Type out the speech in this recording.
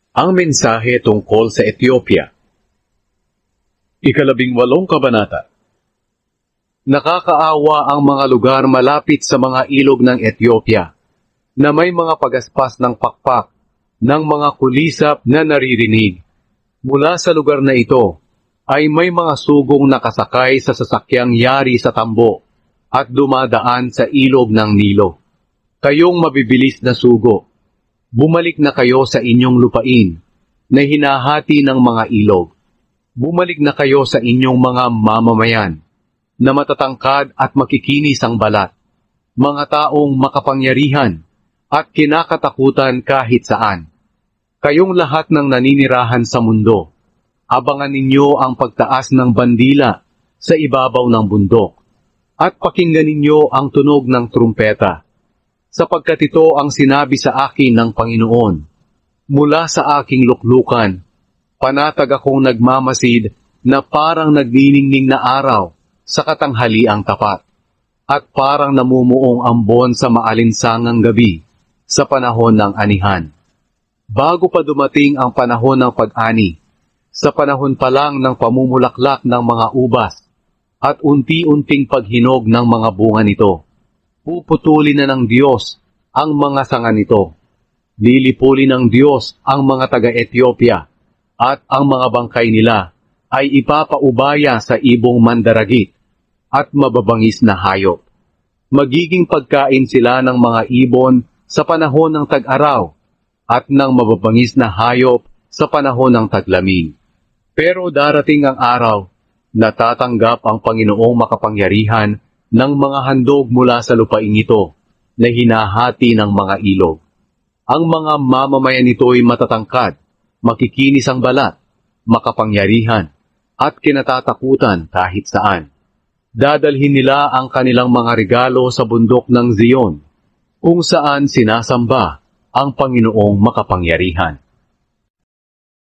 Ang mensahe tungkol sa Ethiopia. 18 kabanata. Nakakaawa ang mga lugar malapit sa mga ilog ng Ethiopia, na may mga pagaspas ng pakpak, ng mga kulisap na naririnig. Mula sa lugar na ito, ay may mga sugong nakasakay sa sasakyang yari sa tambo, at dumadaan sa ilog ng Nilo. Kayong mabibilis na sugo, bumalik na kayo sa inyong lupain, na hinahati ng mga ilog. Bumalik na kayo sa inyong mga mamamayan, na matatangkad at makikinis ang balat, mga taong makapangyarihan at kinakatakutan kahit saan. Kayong lahat ng naninirahan sa mundo, abangan ninyo ang pagtaas ng bandila sa ibabaw ng bundok, at pakinggan ninyo ang tunog ng trumpeta, sapagkat ito ang sinabi sa akin ng Panginoon. Mula sa aking luklukan, panatag akong nagmamasid na parang nagniningning na araw sa katanghaliang tapat, at parang namumuong ambon sa maalinsangang gabi sa panahon ng anihan. Bago pa dumating ang panahon ng pag-ani, sa panahon pa lang ng pamumulaklak ng mga ubas, at unti-unting paghinog ng mga bunga nito, puputulin na ng Diyos ang mga sanga nito. Lilipulin ng Diyos ang mga taga-Ethiopia, at ang mga bangkay nila ay ipapaubaya sa ibong mandaragit at mababangis na hayop. Magiging pagkain sila ng mga ibon sa panahon ng tag-araw at ng mababangis na hayop sa panahon ng taglamig. Pero darating ang araw na tatanggap ang Panginoong makapangyarihan ng mga handog mula sa lupain ito na hinahati ng mga ilog. Ang mga mamamayan nito'y matatangkad, makikinis ang balat, makapangyarihan, at kinatatakutan kahit saan. Dadalhin nila ang kanilang mga regalo sa bundok ng Zion, kung saan sinasamba ang Panginoong makapangyarihan.